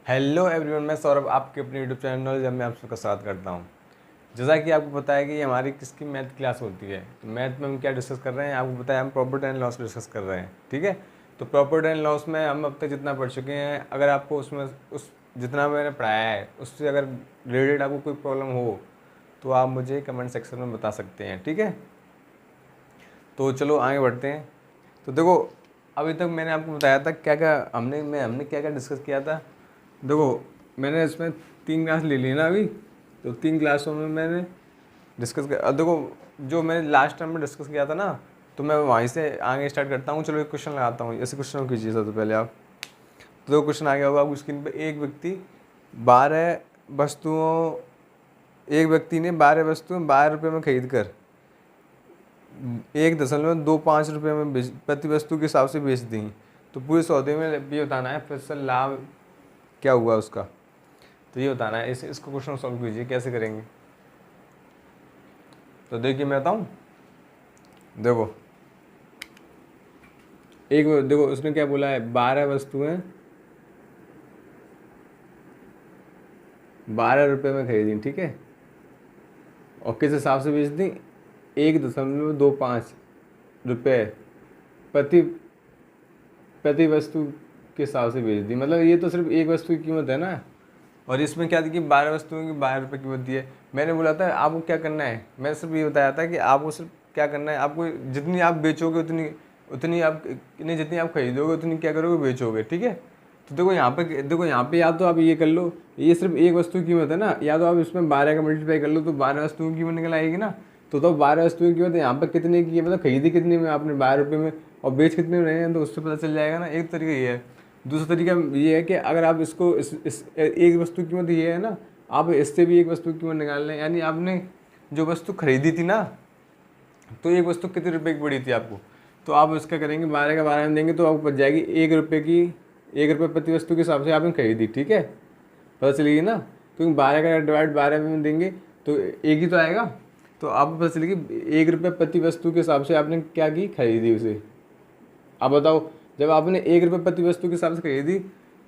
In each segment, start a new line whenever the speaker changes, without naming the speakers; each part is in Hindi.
हेलो एवरीवन, मैं सौरभ आपके अपने यूट्यूब चैनल नॉलेज में आप सबका स्वागत करता हूं। जैसा कि आपको पता है कि हमारी किसकी मैथ क्लास होती है, तो मैथ में हम क्या डिस्कस कर रहे हैं आपको पता है, हम प्रॉपर्टी एंड लॉस डिस्कस कर रहे हैं। ठीक है, तो प्रॉपर्टी एंड लॉस में हम अब तक जितना पढ़ चुके हैं, अगर आपको उसमें उस जितना मैंने पढ़ाया है उससे अगर रिलेटेड आपको कोई प्रॉब्लम हो तो आप मुझे कमेंट सेक्शन में बता सकते हैं। ठीक है, तो चलो आगे बढ़ते हैं। तो देखो, अभी तक मैंने आपको बताया था क्या क्या हमने क्या क्या डिस्कस किया था। देखो, मैंने इसमें 3 क्लास ले ली ना अभी, तो 3 क्लासों में मैंने डिस्कस किया। देखो, जो मैंने लास्ट टाइम में डिस्कस किया था ना, तो मैं वहीं से आगे स्टार्ट करता हूँ। चलो एक क्वेश्चन लगाता हूँ, ऐसे क्वेश्चन कीजिए सबसे पहले आप। तो दो क्वेश्चन आ गया होगा आपकी स्क्रीन पे। बारह वस्तुओं एक व्यक्ति ने 12 वस्तुएं 12 रुपये में खरीद कर 1.25 रुपये में प्रति वस्तु के हिसाब से बेच दी। तो पूरे सौदे में ये बताना है प्रतिशत लाभ क्या हुआ उसका। तो ये बताना है, इसको क्वेश्चन सॉल्व कीजिए। कैसे करेंगे तो देखिए, मैं बताऊँ। देखो उसने क्या बोला है, 12 वस्तुएं 12 रुपये में खरीदी। ठीक है, और किस हिसाब से बेच दी, 1.25 रुपये प्रति प्रति वस्तु के हिसाब से बेच दी। मतलब ये तो सिर्फ एक वस्तु की कीमत है ना, और इसमें क्या थी कि 12 वस्तुओं की 12 रुपये कीमत दी है। मैंने बोला था आपको क्या करना है, मैंने सिर्फ ये बताया था कि आपको सिर्फ क्या करना है, आपको जितनी आप बेचोगे उतनी उतनी आप नहीं, जितनी आप खरीदोगे उतनी क्या करोगे, बेचोगे। ठीक है, तो देखो यहाँ पे या तो आप ये कर लो, ये सिर्फ एक वस्तु की कीमत है ना, या तो आप इसमें 12 का मल्टीप्लाई कर लो तो 12 वस्तुओं की कीमत निकल आएगी ना। तो 12 वस्तुओं की कीमत यहाँ पर कितने की है, मतलब खरीदी कितने में आपने 12 रुपये में और बेच कितने में रहे हैं, तो उससे पता चल जाएगा ना। एक तरीका ये है। दूसरा तरीका ये है कि अगर आप इसको इस एक वस्तु की कीमत ये है ना, आप इससे भी एक वस्तु की कीमत निकाल लें। यानी आपने जो वस्तु खरीदी थी ना, तो एक वस्तु कितने रुपए की पड़ी थी आपको, तो आप इसका करेंगे 12 का 12 में देंगे तो आपको बच जाएगी 1 रुपये प्रति वस्तु के हिसाब से आपने खरीदी। ठीक है, पता चलेगी ना, क्योंकि 12 का डिवाइड 12 में देंगे तो एक ही तो आएगा। तो आपको पता चलेगी 1 रुपये प्रति वस्तु के हिसाब से आपने क्या की, खरीदी उसे। अब बताओ, जब आपने 1 रुपये प्रति वस्तु के हिसाब से खरीदी,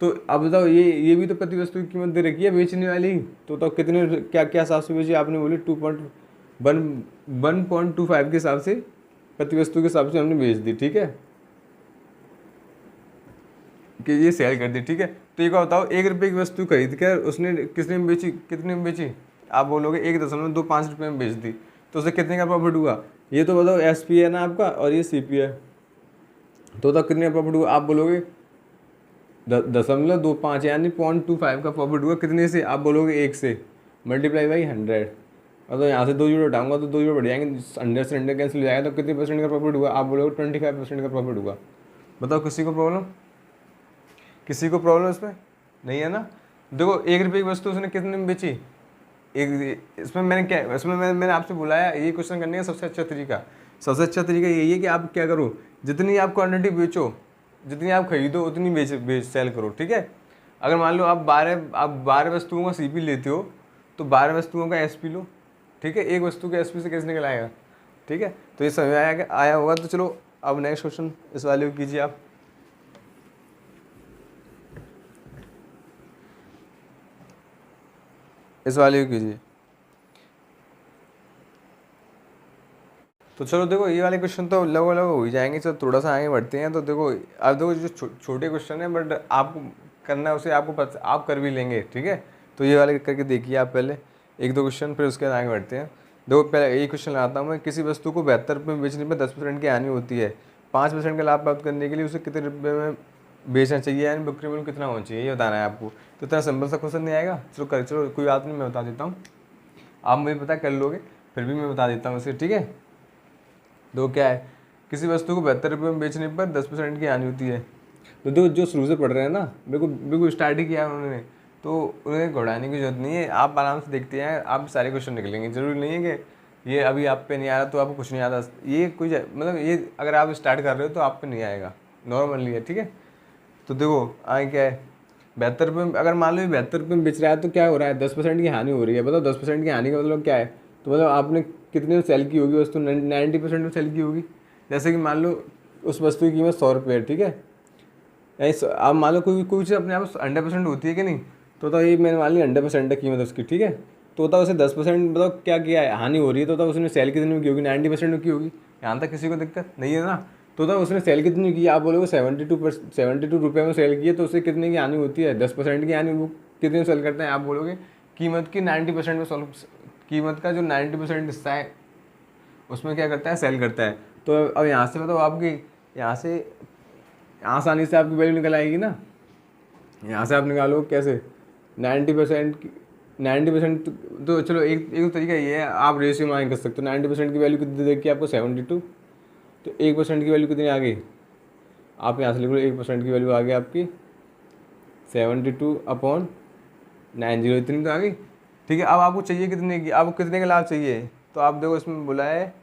तो अब बताओ ये भी तो प्रति वस्तु की कीमत दे रखी है बेचने वाली। तो कितने क्या क्या हिसाब से बेची आपने, बोली 1.25 के हिसाब से प्रति वस्तु के हिसाब से हमने बेच दी। ठीक है, कि ये सेल कर दी। ठीक है, तो ये क्या बताओ, 1 रुपये की वस्तु खरीद कर उसने कितने में बेची, आप बोलोगे 1.25 रुपये में बेच दी। तो उसे कितने का प्रॉफिट हुआ, ये तो बताओ। SP है ना आपका, और ये CP है, तो कितने का प्रॉफिट हुआ, आप बोलोगे 0.25 यानी 0.25 का प्रॉफिट हुआ। कितने से, आप बोलोगे 1 से, मल्टीप्लाई बाई 100। और तो यहाँ से 2 जीरो हटाऊंगा तो 2 जीरो बढ़ जाएंगे, 100 से 100 कैंसिल हो जाएगा, तो कितने % का प्रॉफिट हुआ, आप बोलोगे 25% का प्रॉफिट हुआ। बताओ, किसी को प्रॉब्लम इसमें नहीं है ना। देखो, 1 रुपये की वस्तु उसने कितने में बेची, इसमें मैंने आपसे बुलाया ये क्वेश्चन करने का सबसे अच्छा तरीका यही है कि आप क्या करो, जितनी आप क्वांटिटी बेचो, जितनी आप खरीदो उतनी बेच सेल करो। ठीक है, अगर मान लो आप 12 वस्तुओं का CP लेते हो, तो 12 वस्तुओं का SP लो। ठीक है, एक वस्तु के SP से कैसे निकल आएगा। ठीक है, तो ये समझ आया होगा। तो चलो अब नेक्स्ट क्वेश्चन इस वाले को कीजिए आप। इस वाले को कीजिए। तो चलो देखो, ये वाले क्वेश्चन तो लगभग हो ही जाएंगे। चलो थोड़ा सा आगे बढ़ते हैं। तो देखो, अब देखो जो छोटे क्वेश्चन है, बट आपको करना है उसे, आपको पता आप कर भी लेंगे। ठीक है, तो ये वाले करके देखिए आप पहले 1-2 क्वेश्चन, फिर उसके बाद आगे बढ़ते हैं। देखो, पहले एक क्वेश्चन लगाता हूँ मैं। किसी वस्तु को 72 रुपये में बेचने पर 10% की हानि होती है। 5% का लाभ प्राप्त करने के लिए उसे कितने रुपये में बेचना चाहिए, यानी बिक्री मूल्य कितना होना चाहिए, ये बताना है आपको। तो इतना सिंपल सा क्वेश्चन नहीं आएगा। चलो कोई बात नहीं, मैं बता देता हूँ, आप मुझे पता कर लोगे, फिर भी मैं बता देता हूँ इसे। ठीक है, दो क्या है, किसी वस्तु को 72 रुपये में बेचने पर 10% की हानि होती है। तो दो जो शुरू से पढ़ रहे हैं ना, बिल्कुल स्टार्ट ही किया है उन्होंने, तो उन्हें घबराने की जरूरत नहीं है। आप आराम से देखते हैं, आप सारे क्वेश्चन निकलेंगे। जरूरी नहीं है कि ये अभी आप पे नहीं आ रहा तो आपको कुछ नहीं आता। ये कुछ मतलब ये अगर आप स्टार्ट कर रहे हो तो आप पे नहीं आएगा, नॉर्मली है। ठीक है, तो देखो आगे क्या है, 72 रुपये, अगर मान लो 72 रुपये में बेच रहा है तो क्या हो रहा है, 10% की हानि हो रही है। बताओ 10% की हानि का मतलब क्या है, तो मतलब आपने कितने में सेल की होगी वस्तु, 90% में सेल की होगी। जैसे कि मान लो उस वस्तु की कीमत 100 रुपये है। ठीक है, आप मान लो कोई चीज़ अपने आप 100% होती है कि नहीं, तो ये मैंने मान ली 100% है कीमत उसकी, ठीक है, तो उसे 10% बताओ क्या किया है, हानि हो रही है, तो उसने सेल कितने में की होगी, 90% में की होगी। यहाँ तक किसी को दिक्कत नहीं है ना। तो उसने सेल कितनी की, आप बोलोगे 72 रुपये में सेल किए, तो उससे कितने की हानि होती है, 10% की हानि। वो कितने में सेल करते हैं, आप बोलोगे कीमत की 90% में सॉल्व, कीमत का जो 90% हिस्सा है उसमें क्या करता है, सेल करता है। तो अब यहाँ से बताओ आपकी, यहाँ से आसानी से आपकी वैल्यू निकल आएगी ना। यहाँ से आप निकालो कैसे, 90% की 90%। तो चलो एक एक तरीका ये है, आप रेशियो मान कर सकते हो। 90% की वैल्यू कितनी देखी आपको, 72, तो 1% की वैल्यू कितनी आ गई, आप यहाँ से लिख लो 1% की वैल्यू आ गई आपकी 72/90, इतनी तो आ गई, ठीक है। अब आपको चाहिए कितने की, आपको कितने का लाभ चाहिए, तो आप देखो इसमें बोला है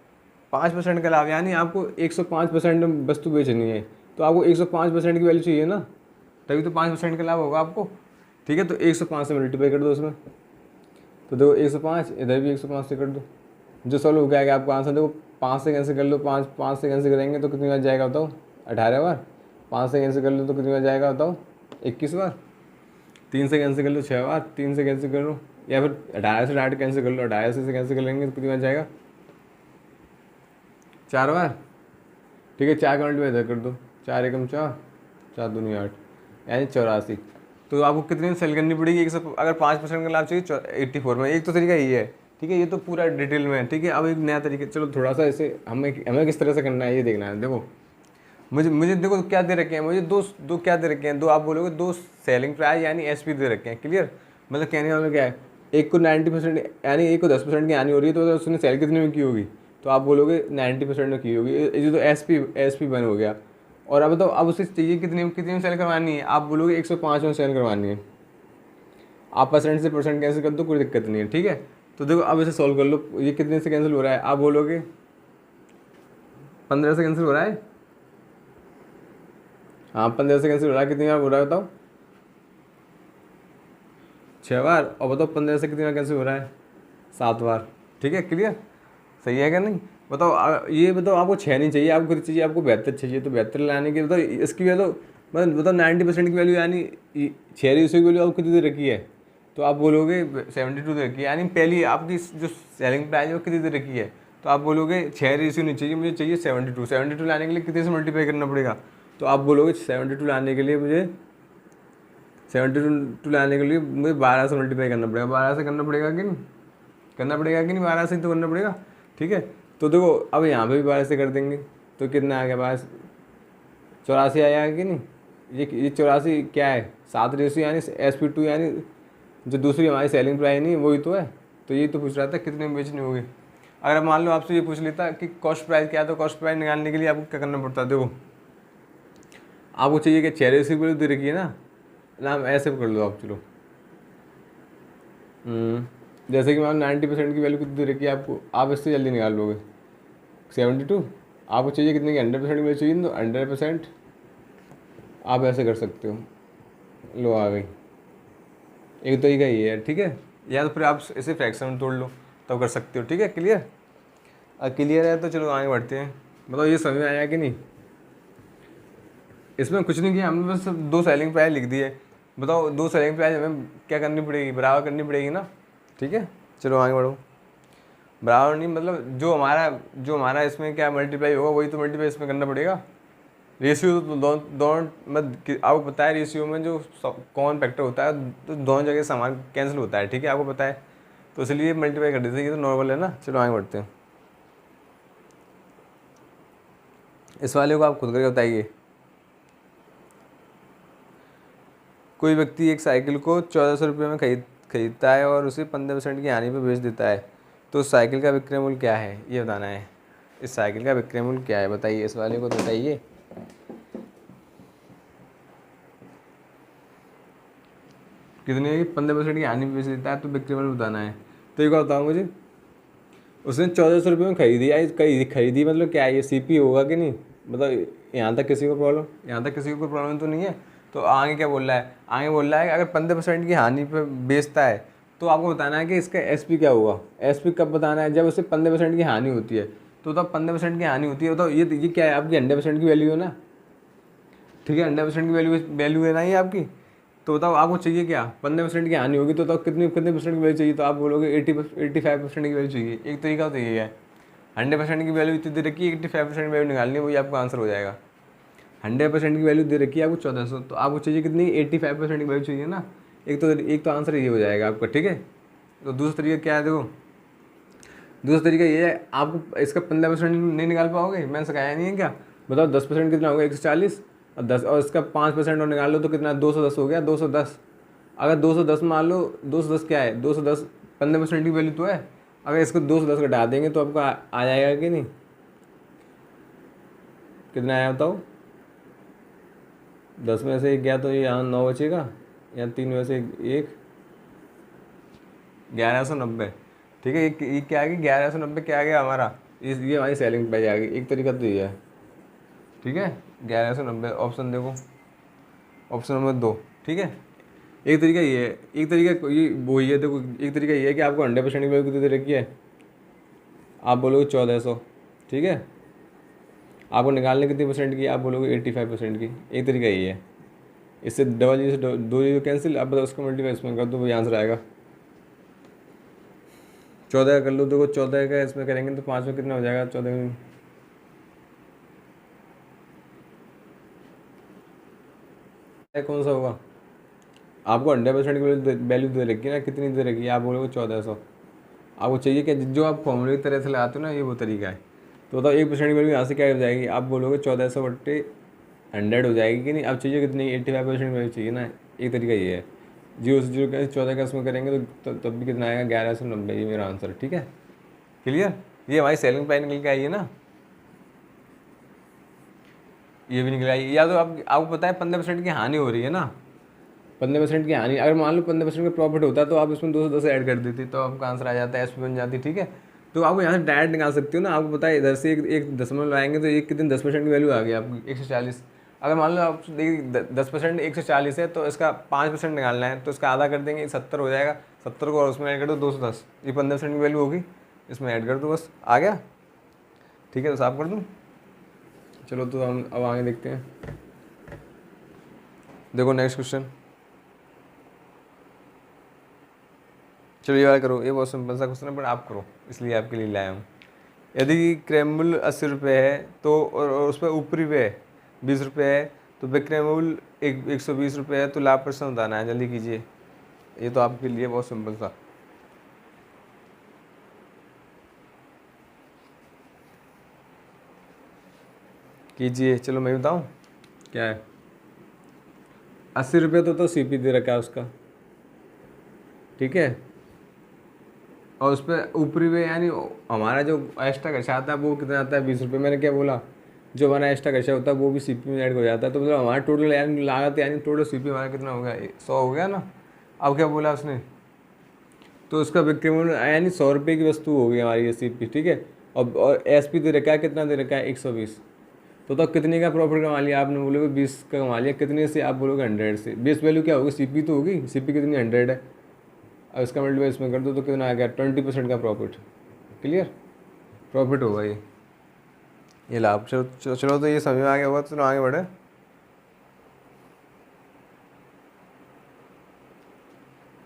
5% का लाभ, यानी आपको 105% में वस्तु बेचनी है, तो आपको 105% की वैल्यू चाहिए ना, तभी तो 5% का लाभ होगा आपको, ठीक है। तो 105 से मल्टीप्लाई कर दो उसमें, तो देखो 105, इधर भी 105 से कर दो, जो सॉल्व हो गया आपका आंसर। देखो 5 से कैंसिल कर लो, 5 से कैंसिल करेंगे तो कितनी बार जाएगा बताओ, 18 बार। 5 से कैंसिल कर लो तो कितनी बार जाएगा बताओ, 21 बार। 3 से कैंसिल कर लो 6 बार, 3 से कैंसिल कर लो, या फिर 18 से डायरेक्ट कैंसिल कर लो, 18 से कैंसिल कर लेंगे तो कितनी बार जाएगा, 4 बार, ठीक है। 4 का मल्टीप्लाई इधर कर दो, 4 एकम 4, 4 दूनी 8, यानी 84। तो आपको कितनी सेल करनी पड़ेगी, अगर 5% का लाभ चाहिए 84 में। एक तो तरीका यही है, ठीक है, ये तो पूरा डिटेल में है, ठीक है। अब एक नया तरीका, चलो थोड़ा सा ऐसे हमें किस तरह से करना है ये देखना है। देखो मुझे देखो क्या दे रखे हैं, मुझे दो क्या दे रखे हैं, दो आप बोलोगे 2 सेलिंग प्राइस यानी एसपी दे रखे हैं, क्लियर। मतलब कहने वाला क्या है, एक को 90% यानी एक को 10% की हानि हो रही है, तो उसने सेल कितने में की होगी, तो आप बोलोगे 90% में की होगी, ये तो एसपी बन हो गया। और अब बताओ, अब उसे चाहिए कितनी कितनी में सेल करवानी है, आप बोलोगे 105 में सेल करवानी है। आप परसेंट से परसेंट कैंसिल कर दो, कोई दिक्कत नहीं है, ठीक है। तो देखो अब इसे सॉल्व कर लो, ये कितने से कैंसिल हो रहा है, आप बोलोगे 15 से कैंसिल हो रहा है, हाँ 15 से कैंसिल हो रहा है। कितनी बार हो रहा है बताओ, 6 बार। और बताओ 15 से कितनी बार कैंसिल हो रहा है, 7 बार, ठीक है, क्लियर। सही है क्या नहीं, बताओ ये बताओ, आपको 6 नहीं चाहिए, आपको चाहिए, आपको 72 चाहिए, तो 72 लाने के बताओ इसकी वैल्यू, मतलब बताओ 90% की वैल्यू, यानी 6 रेशियो की वैल्यू आपको कितनी दे रखी है, तो आप बोलोगे 72 दे रखी है, यानी पहली आपकी जो सेलिंग प्राइस है वो कितनी दे रखी है, तो आप बोलोगे 6 रेशियो नहीं चाहिए, मुझे चाहिए 72 लाने के लिए कितने से मल्टीप्लाई करना पड़ेगा, तो आप बोलोगे 72 लाने के लिए मुझे 72 लाने के लिए मुझे 12 से मल्टीप्लाई करना पड़ेगा। 12 से करना पड़ेगा कि नहीं, करना पड़ेगा कि नहीं, 12 से तो करना पड़ेगा, ठीक है। तो देखो अब यहाँ पे भी 12 से कर देंगे, तो कितना आ गया, 84 आया कि नहीं। ये 84 क्या है, 7 रेशियो यानी SP2, यानी जो दूसरी हमारी सेलिंग प्राइस नहीं वही तो है। तो ये तो पूछ रहा था कितने में बेचनी होगी। अगर मान लो आपसे ये पूछ लेता कि कॉस्ट प्राइस क्या है, तो कॉस्ट प्राइस निकालने के लिए आपको क्या करना पड़ता है, देखो आपको चाहिए कि 6 रेशियो की दे रखी है ना, ऐसे कर लो आप, चलो जैसे कि मान 90% की वैल्यू कितनी दे रखी है आपको, आप इससे जल्दी निकाल लोगे 72। आपको चाहिए कितने की, 100% की वैल्यू चाहिए, तो 100% आप ऐसे कर सकते हो, लो आ गई। एक तरीका ये है, ठीक है, या तो फिर आप इसे फ्रैक्शन में तोड़ लो तब कर सकते हो, ठीक है, क्लियर। क्लियर है तो चलो आगे बढ़ते हैं। मतलब ये समझ में आया कि नहीं, इसमें कुछ नहीं किया हमने, बस 2 सेलिंग प्राइस लिख दी है। बताओ 2 सेलिंग प्राइस हमें क्या करनी पड़ेगी, बराबर करनी पड़ेगी ना, ठीक है। चलो आगे बढ़ो, बराबर नहीं मतलब जो हमारा इसमें क्या मल्टीप्लाई होगा वही तो मल्टीप्लाई इसमें करना पड़ेगा। रेशियो तो दोनों मत आपको पता है, रेशियो में जो कॉमन फैक्टर होता है तो दोनों जगह सामान कैंसिल होता है, ठीक है, आपको पता है, तो इसलिए मल्टीप्लाई कर देते हैं, ये तो नॉर्मल है ना। चलो आगे बढ़ते हैं, इस वाले को आप खुद करके बताइए। कोई व्यक्ति एक साइकिल को 1400 रुपये में खरीदता है और उसे 15% की हानि पर बेच देता है, तो उस साइकिल का विक्रय मूल्य क्या है, ये बताना है। इस साइकिल का विक्रय मूल्य क्या है बताइए, इस वाले को बताइए। कितने की 15% की हानि पर बेच देता है, तो विक्रय मूल्य बताना है। तो एक बार बताओ मुझे, उसने 1400 रुपये में खरीदी मतलब क्या है, ये CP होगा कि नहीं, मतलब यहाँ तक किसी को प्रॉब्लम, यहाँ तक किसी को प्रॉब्लम तो नहीं है। तो आगे क्या बोल रहा है, आगे बोल रहा है कि अगर 15% की हानि पे बेचता है तो आपको बताना है कि इसका SP क्या होगा। SP कब बताना है, जब उसे 15% की हानि होती है, तो तब 15% की हानि होती है। तो ये क्या है, आपकी 100% की वैल्यू है ना, ठीक है, 100% की वैल्यू है ना ये आपकी। तो बताओ आपको चाहिए क्या, 15% की हानि होगी तो बताओ कितने कितने परसेंट की वैल्यू चाहिए, तो आप बोलोगे 85% की वैल्यू चाहिए। एक तरीका तो ये है, 100% की वैल्यू इतनी दे रखी है, 85% वैल्यू निकालनी है, वही आपका आंसर हो जाएगा। 100% की वैल्यू दे रखी है आपको 1400, तो आपको चाहिए कितनी, 85% की वैल्यू चाहिए ना। एक तो आंसर ये हो जाएगा आपका, ठीक है। तो दूसरा तरीका क्या है, देखो दूसरा तरीका ये है, आपको इसका 15% नहीं निकाल पाओगे, मैंने सिखाया नहीं है क्या। बताओ 10% कितना होगा, 140, और 10 और इसका 5% और निकाल लो तो कितना, 210 हो गया, 210। अगर 210 मान लो, 210 क्या है, 210 15% की वैल्यू तो है। अगर इसको 210 घटा देंगे तो आपको आ जाएगा कि नहीं, कितना आया बताओ। 10 में से एक गया तो यहाँ 9 बचेगा, यहाँ 3 में से एक, 1190। ठीक है, ये क्या आ गया, 1190 क्या आ गया हमारा, ये हमारी सेलिंग प्राइस आ गई। एक तरीका तो ये है, ठीक है, 1190। ऑप्शन देखो, ऑप्शन नंबर 2, ठीक है। एक तरीका ये है, एक तरीका ये वही है, देखो एक तरीका ये है कि आपको 100% की वैल्यू कितनी दे रखी है, आप बोलोगे 1400, ठीक है। आपको निकालने कितनी परसेंट की, आप बोलोगे 85% की। एक तरीका ये है, इससे डबल जीरो से दो जीरो कैंसिल, अब बताओ उसको मल्टीप्लाई इसमें कर दो, वही आंसर आएगा। 14 कर लो, देखो 14 का इसमें करेंगे तो 5 में कितना हो जाएगा, 14 में कौन सा होगा। आपको 100% की वैल्यू दे रखी है ना, कितनी दे रखी है, आप बोलोगे 1400। आपको चाहिए क्या, जो आप फॉर्मूले की तरह से लगाते हो ना, ये वो तरीका है। तो बताओ 1% की वैल्यू यहाँ से क्या हो जाएगी, आप बोलोगे 1400/100 हो जाएगी कि नहीं। आप चाहिए कितनी, 85% वैल्यू चाहिए ना। एक तरीका ये है, 0 से 0 का 14 का इसमें करेंगे तो तब भी कितना आएगा, 1190। ये मेरा आंसर, ठीक है, क्लियर। ये हमारी सेलिंग प्राइस निकल के आई है ना, ये भी निकल आई। या तो आपको पता है 15% की हानि हो रही है ना, 15% की हानि, अगर मान लो 15% का प्रॉफिट होता है तो आप इसमें 210 ऐड कर देती तो आपका आंसर आ जाता है, एस बन जाती, ठीक है। तो आपको यहाँ से डायरेक्ट निकाल सकते हो ना। आपको पता है इधर से एक दशमलव लाएंगे तो एक कितने 10% की वैल्यू आ गई आपकी, 140। अगर मान लो आप देखिए 10% 140 है, तो इसका 5% निकालना है, तो इसका आधा कर देंगे, 70 हो जाएगा। 70 को और उसमें ऐड कर दो 210, ये 15% की वैल्यू होगी, इसमें ऐड कर दो, बस आ गया, ठीक है। तो साफ कर दूँ, चलो तो हम अब आगे देखते हैं। देखो नेक्स्ट क्वेश्चन, चलो ये वाला करो, ये बहुत सिंपल सा क्वेश्चन है, पर आप करो इसलिए आपके लिए लाया हूँ। यदि क्रय मूल्य 80 रुपये है तो और उस पर ऊपरी व्यय 20 रुपये है, तो विक्रय मूल्य 120 रुपये है, तो लाभ परसेंट बताना है, जल्दी कीजिए। ये तो आपके लिए बहुत सिंपल सा, कीजिए। चलो मैं बताऊँ क्या है, 80 रुपये तो सीपी दे रखा है उसका, ठीक है। और उस पर ऊपरी व्यय यानी हमारा जो एक्स्ट्रा खर्चा आता है वो कितना आता है, 20 रुपये। मैंने क्या बोला, जो हमारा एक्स्ट्रा खर्चा होता है वो भी सीपी में ऐड हो जाता है। तो मतलब हमारा टोटल यानी लागत यानी टोटल सीपी हमारा कितना हो गया, 100 हो गया ना। अब क्या बोला उसने, तो उसका विक्रय मूल्य यानी 100 रुपये की वस्तु हो गई हमारी ये सीपी, ठीक है। और एसपी दे रखा है, कितना दे रखा है, 120। तो कितने का प्रॉफिट कमा लिया आपने, बोलोगे 20 का कमा लिया। कितने से, आप बोलोगे 100 से। बेस वैल्यू क्या होगी, सीपी तो होगी, सीपी कितनी 100 है। अब इसका मल्टीप्लाई इसमें कर दो तो कितना आ गया, 20% का प्रॉफिट, क्लियर, प्रॉफिट होगा ये लाभ। चलो चलो चलो, तो ये समझ में आ गया होगा, तो चलो आगे बढ़े।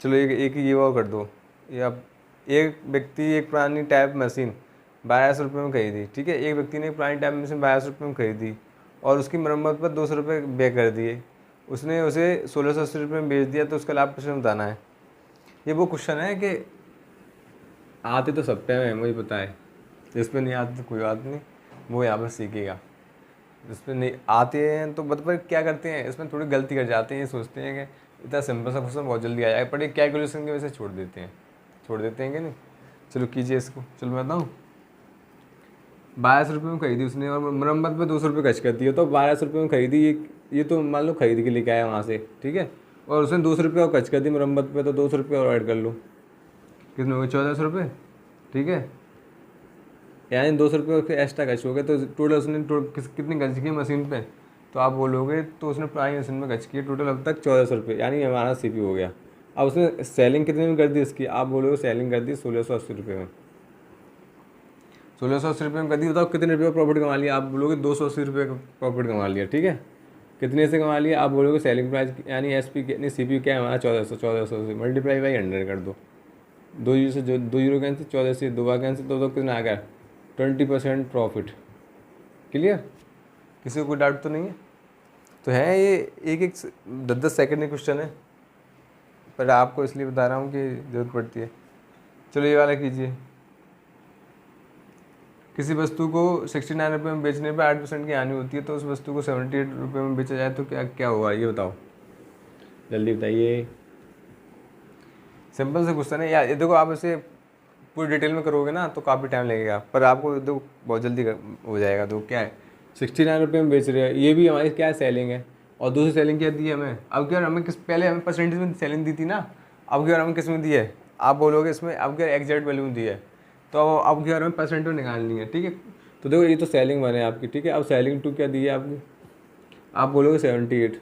चलो एक ये वो कर दो, ये आप, एक व्यक्ति एक पुरानी टाइप मशीन 1200 रुपये में खरीदी, ठीक है। एक व्यक्ति ने एक पुरानी टाइप मशीन 1200 रुपये में खरीदी और उसकी मरम्मत पर 200 रुपये व्यय कर दिए। उसने उसे 1680 रुपये में बेच दिया, तो उसका लाभ परसेंट बताना है। ये वो क्वेश्चन है कि आते तो सब टाइम है, मुझे पता है, जिस पे नहीं आते तो कोई बात नहीं, वो यहाँ पर सीखेगा। जिस पे नहीं आते हैं तो मतलब क्या करते हैं, इसमें थोड़ी गलती कर जाते हैं, ये सोचते हैं कि इतना सिंपल सा क्वेश्चन बहुत जल्दी आ जाएगा, पर ये कैलकुलेशन की वजह से छोड़ देते हैं कि नहीं। चलो कीजिए इसको, चलो मैं बताऊँ। 1200 रुपये में खरीदी उसने और मरम्मत पे 200 रुपये खर्च कर दिया, तो 1200 रुपये में खरीदी, ये तो मान लो खरीद के लेके आया वहाँ से, ठीक है। और उसने 200 रुपये और खर्च कर दी मरम्मत पे, तो 200 रुपये और ऐड कर लो, कितने हो गए, 1400 रुपये, ठीक है। यानी 200 रुपये एक्स्ट्रा खर्च हो गए, तो टोटल उसने कितनी खर्च की मशीन पे, तो आप बोलोगे तो उसने पुरानी मशीन में खर्च की टोटल अब तक 1400 रुपये, यानी हमारा सीपी हो गया। अब उसने सेलिंग कितने में कर दी इसकी, आप बोलोगे सेलिंग कर दी 1680 रुपये में, 1680 रुपये में कर दी। बताओ कितने रुपये का प्रॉफिट कमा लिया, आप बोलोगे 280 रुपये का प्रॉफिट कमा लिया, ठीक है। कितने से कमा लिया, आप बोलोगे सेलिंग प्राइस यानी एसपी यानी सीपीयू क्या है हमारा 1400 से मल्टीप्लाई बाई 100 कर दो, 2 यूरो से जो 2 यूरो कैंसिल, 14 से 2 बार कैंसिल, तो कितना आ गया 20% प्रॉफिट। क्लियर, किसी को कोई डाउट तो नहीं है? तो है ये एक एक 10-10 सेकंड में क्वेश्चन है, पर आपको इसलिए बता रहा हूँ कि ज़रूरत पड़ती है। चलो ये वाला कीजिए, किसी वस्तु को 69 रुपये में बेचने पर 8% की हानि होती है, तो उस वस्तु को 78 रुपये में बेचा जाए तो क्या क्या होगा, ये बताओ, जल्दी बताइए। सिंपल से क्वेश्चन है यार, ये देखो आप इसे पूरी डिटेल में करोगे ना तो काफ़ी टाइम लगेगा, पर आपको देखो बहुत जल्दी हो जाएगा। तो क्या है 69 रुपये में बेच रहे हैं, ये भी हमारी क्या सेलिंग है, और दूसरी सेलिंग क्या दी है हमें, अब क्या हमें किस पहले हमें परसेंटेज में सेलिंग दी थी ना, अब क्या हमें किस में दी है, आप बोलोगे इसमें अब क्या एग्जैक्ट वैल्यू में दी है, तो अब क्या हमें परसेंट में निकालनी है। ठीक है, तो देखो ये तो सेलिंग बने आपकी। ठीक है, अब सेलिंग टू क्या दी है आपकी, आप बोलोगे 78।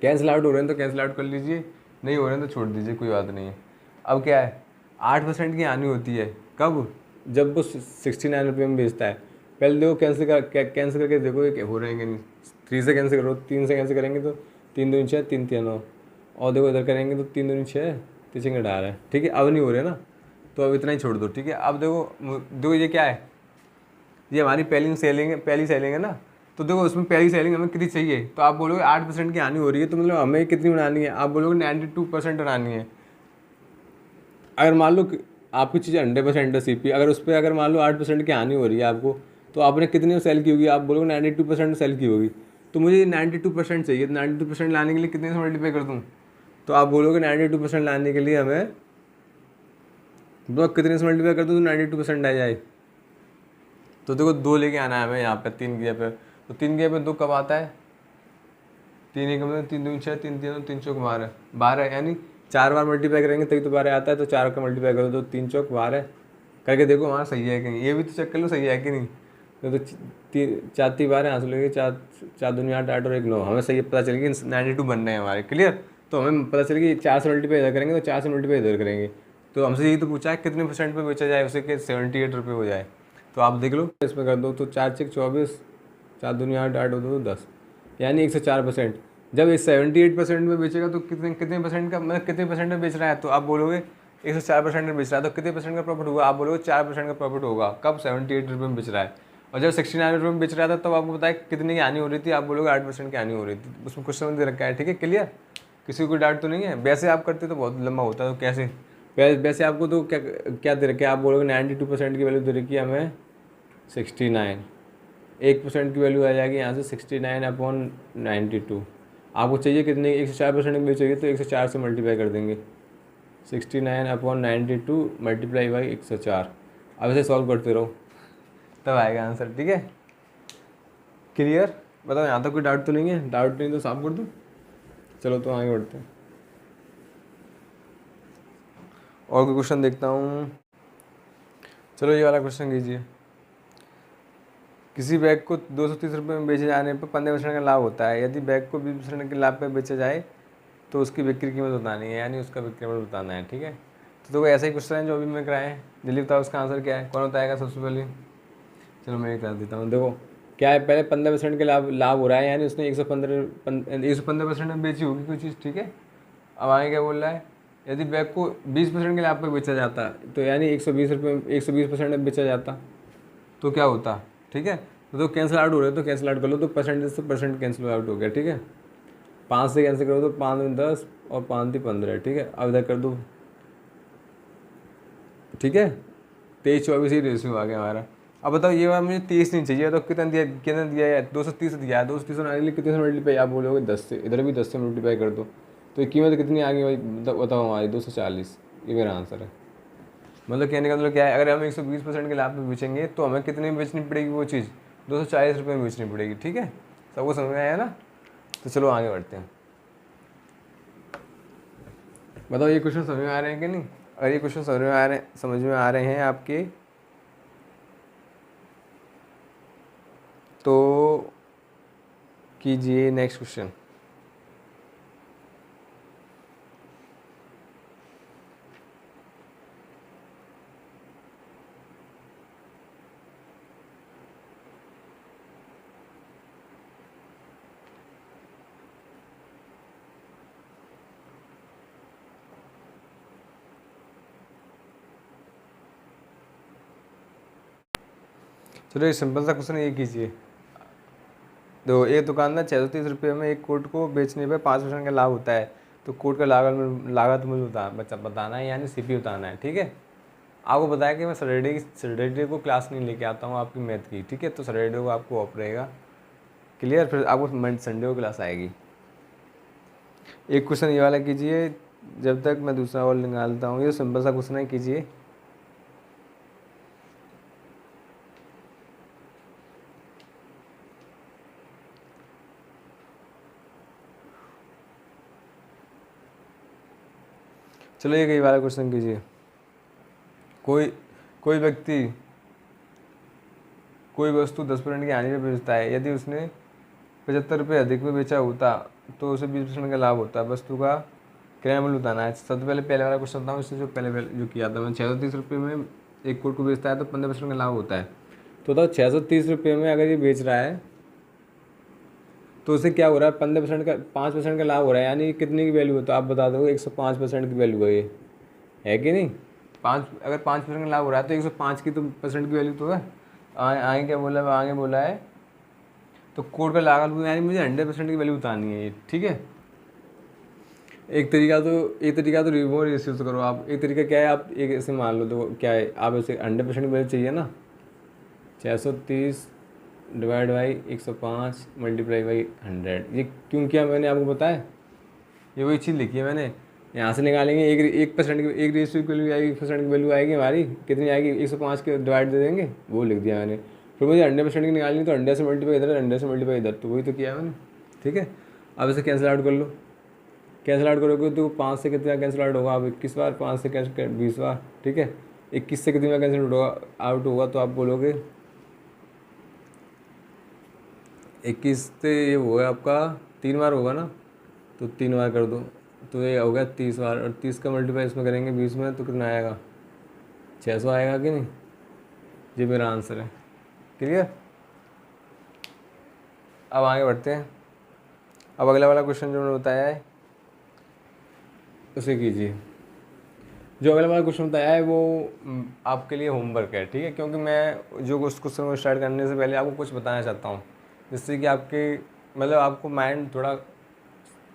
कैंसिल आउट हो रहे हैं तो कैंसिल आउट कर लीजिए, नहीं हो रहे हैं तो छोड़ दीजिए, कोई बात नहीं है। अब क्या है 8% की हानि होती है, कब, जब वो 69 रुपये में बेचता है। पहले देखो कैंसिल करके देखो ये हो रहेंगे नहीं, 3 से कैंसिल करो, 3 से कैंसिल करेंगे तो 3 दूनी 6, 3 3 9, और देखो इधर करेंगे तो 3 दूनी 6, 3 18 है। ठीक है, अब नहीं हो रहे ना, तो अब इतना ही छोड़ दो। ठीक है, अब देखो ये क्या है, ये हमारी पहली सेलिंग है ना, तो देखो उसमें पहली सेलिंग हमें कितनी चाहिए, तो आप बोलोगे 8% की हानि हो रही है, तो मतलब हमें कितनी बनानी है, आप बोलोगे 92% बनानी है। अगर मान लो आपकी चीज़ 100% है सीपी, अगर उस पर अगर मान लो 8% की हानि हो रही है आपको, तो आपने कितनी सेल की होगी, आप बोलोगे 92% सेल की होगी, तो मुझे 92% चाहिए, तो 92% लाने के लिए कितने से मल्टीप्लाई कर दूँ, तो आप बोलोगे 92% लाने के लिए हमें कितने से मल्टीप्लाई कर दूँ तो 92% आ जाए। तो देखो 2 लेके आना है हमें यहाँ पे 3 की जगह पे, तो 3 की जगह पे 2 कब आता है, 3 एक मतलब 3 दूनी 6, 3 3 3 चौक 12, 12 यानी 4 बार मल्टीप्लाई करेंगे तभी तो 12 आता है, तो 4 का मल्टीप्लाई करो तो 3 चौक 12 करके देखो वहाँ सही है कि नहीं, ये भी तो चेक कर लो सही है कि नहीं। तो 4 3 12 हासिल होगी, 4 4 दुनिया 8 8 और 1 9, हमें सही पता चलेगी 92 बन रहे हैं हमारे। क्लियर, तो हमें पता चलेगी 4 से मल्टीप्लाई इधर करेंगे तो 4 से मल्टीप्लाई इधर करेंगे, तो हमसे यही तो पूछा है कितने % पे बेचा जाए उसे कि 78 रुपये हो जाए। तो आप देख लो इसमें कर दो, तो 4 6 24, 4 दुनिया 8 8 दो 10, यानी 104%। जब ये 78% में बेचेगा तो कितने कितने परसेंट का, मतलब कितने % में बेच रहा है, तो आप बोलोगे 104% में बेच रहा है, तो कितने % का प्रॉफिट होगा, आप बोलोगे 4% का प्रॉफिट होगा, कब 78 रुपये में बेच रहा है। और जब 69 रुपये में बेच रहा था तब आपको बताया कितनी की हानि हो रही थी, आप बोलोगे 8% की हानि हो रही थी, उसमें क्वेश्चन दे रखा है। ठीक है, क्लियर, किसी को डाउट तो नहीं है? वैसे आप करते तो बहुत लंबा होता है, तो कैसे वैसे आपको तो क्या क्या दे रखा है, आप बोलोगे 92% की वैल्यू दे रखी है हमें 69, 1% की वैल्यू आ जाएगी यहाँ से 69/92। आपको चाहिए कितने, 104% की वैल्यू चाहिए तो 104 से मल्टीप्लाई कर देंगे, 69/92 मल्टीप्लाई बाई 104। अब इसे सॉल्व करते रहो तब आएगा आंसर। ठीक है, क्लियर, बताओ यहाँ तक कोई डाउट तो नहीं है? डाउट नहीं तो साफ कर दूँ। चलो तो आगे बढ़ते हैं, और कोई क्वेश्चन देखता हूँ। चलो ये वाला क्वेश्चन कीजिए, किसी बैग को 230 रुपये में बेचे जाने पर 15% का लाभ होता है, यदि बैग को 20% के लाभ पर बेचा जाए तो उसकी बिक्री कीमत बतानी है, यानी उसका बिक्री कीमत बताना है। ठीक है, तो देखो ऐसा ही क्वेश्चन है जो अभी मैं कराए हैं, जल्दी बताओ उसका आंसर क्या है, कौन बताएगा सबसे पहले? चलो मैं करा देता हूँ। देखो क्या है, पहले 15% के लाभ हो रहा है, यानी उसने 115% में बेची होगी कोई चीज़। ठीक है, अब आगे क्या बोल रहा है, यदि बैग को 20% के लाभ पर बेचा जाता तो यानी 120% में बेचा जाता तो क्या होता। ठीक है, तो कैंसिल आउट हो रहे हैं तो कैंसिल आउट कर लो, तो परसेंटेज से परसेंट कैंसिल आउट हो गया। ठीक है, 5 से कैंसिल करो तो 5 में 10 और 5 थी 15। ठीक है, अब इधर कर दो। ठीक है, 23 24 ही रेशियो आ गया हमारा। अब बताओ ये बार मुझे 23 नहीं चाहिए, तो कितना दिया है, 230 दिया है, 230 आने के लिए कितने से मल्टीप्लाई, आप बोलोगे 10 से, इधर भी 10 से मल्टीप्लाई कर दो, तो कीमत कितनी आ गई भाई, बताओ हमारी 240। ये मेरा आंसर है। मतलब कहने का मतलब क्या है, अगर हम 120% के लाभ में बेचेंगे तो हमें कितने में बेचनी पड़ेगी वो चीज़, 240 रुपये में बेचनी पड़ेगी। ठीक है, सबको समझ में आया ना? तो चलो आगे बढ़ते हैं। बताओ ये क्वेश्चन समझ में आ रहे हैं कि नहीं? अगर ये क्वेश्चन समझ में आ रहे हैं आपके, तो कीजिए नेक्स्ट क्वेश्चन। चलो ये सिंपल सा क्वेश्चन ये कीजिए। तो एक दुकानदार 630 रुपये में एक कोट को बेचने पर 5% का लाभ होता है, तो कोट का लागत मूल्य बताना है, यानी सीपी बताना है। ठीक है, आपको बताया कि मैं सैटरडे को क्लास नहीं लेके आता हूँ आपकी मैथ की। ठीक है, तो सैटरडे को आपको ऑफ रहेगा, क्लियर। फिर आपको संडे को क्लास आएगी। एक क्वेश्चन ये वाला कीजिए, जब तक मैं दूसरा और निकालता हूँ। ये सिंपल सा क्वेश्चन है, कीजिए। चलो ये कई वाला क्वेश्चन कीजिए। कोई व्यक्ति कोई वस्तु 10% की हानि में बेचता है। यदि उसने 75 रुपये अधिक में बेचा होता तो उसे 20% का लाभ होता। वस्तु का क्रय मूल्य बताना है। सबसे पहले वाला क्वेश्चन था, इससे जो पहले जो किया था मैंने, 630 रुपये में एक कोट को बेचता है तो 15% का लाभ होता है। तो बताओ 630 रुपये में अगर ये बेच रहा है तो उसे क्या हो रहा है, 15% का 5% का लाभ हो रहा है, यानी कितने की वैल्यू है? तो आप बता दो 105% की वैल्यू है ये, है कि नहीं? अगर 5% का लाभ हो रहा है तो 105 की तो परसेंट की वैल्यू तो है। आगे क्या बोला है, आगे बोला है तो कोड का लागत, यानी मुझे 100% की वैल्यू बतानी है ये। ठीक है, एक तरीका तो रिमूव रेशियो करो आप। एक तरीका क्या है, आप एक ऐसे मान लो तो क्या है, आप ऐसे 100% की वैल्यू चाहिए ना, 630 डिवाइड बाई 105 मल्टीप्लाई बाई 100। ये क्यों किया मैंने आपको बताया, ये वही चीज़ लिखी है मैंने। यहाँ से निकालेंगे 1% की, एक रेशियो की वैल्यू आएगी, 1% की वैल्यू आएगी हमारी, कितनी आएगी, 105 के डिवाइड दे देंगे, वो लिख दिया मैंने। फिर मुझे 100% की निकालनी, तो 100 से मल्टीप्लाई इधर, 100 से मल्टीप्लाई इधर, तो वही तो किया मैंने। ठीक है, अब इसे कैंसिल आउट कर लो। कैंसिल आउट करोगे तो 5 से कितना कैंसिल आउट होगा, अब 21 बार, 5 से कैंसिल 20 बार। ठीक है, 21 से कितनी बार कैंसिल आउट होगा, तो आप बोलोगे 21 से ये होगा आपका 3 बार होगा ना, तो 3 बार कर दो, तो ये हो गया 30 बार। और 30 का मल्टीप्लाई इसमें करेंगे 20 में, तो कितना आएगा, 600 आएगा कि नहीं? ये मेरा आंसर है, क्लियर। अब आगे बढ़ते हैं। अब अगला वाला क्वेश्चन जो मैंने बताया है उसे कीजिए। जो अगला वाला क्वेश्चन बताया है वो आपके लिए होमवर्क है। ठीक है, क्योंकि मैं जो उस क्वेश्चन को स्टार्ट करने से पहले आपको कुछ बताना चाहता हूँ, जिससे कि आपके मतलब आपको माइंड थोड़ा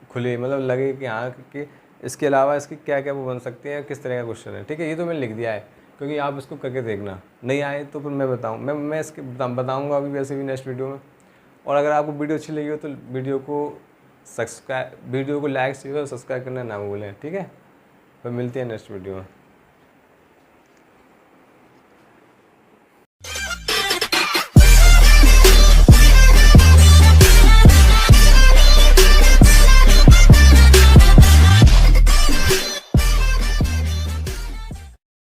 खुले, मतलब लगे कि हाँ कि इसके अलावा इसकी क्या क्या वो बन सकते हैं, किस तरह का क्वेश्चन है। ठीक है, ये तो मैंने लिख दिया है, क्योंकि आप इसको करके देखना, नहीं आए तो फिर मैं बताऊँ, मैं इसके बताऊँगा अभी वैसे भी नेक्स्ट वीडियो में। और अगर आपको वीडियो अच्छी लगी हो तो वीडियो को लाइक शेयर और सब्सक्राइब करना ना भूलें। ठीक है, फिर मिलते हैं नेक्स्ट वीडियो में।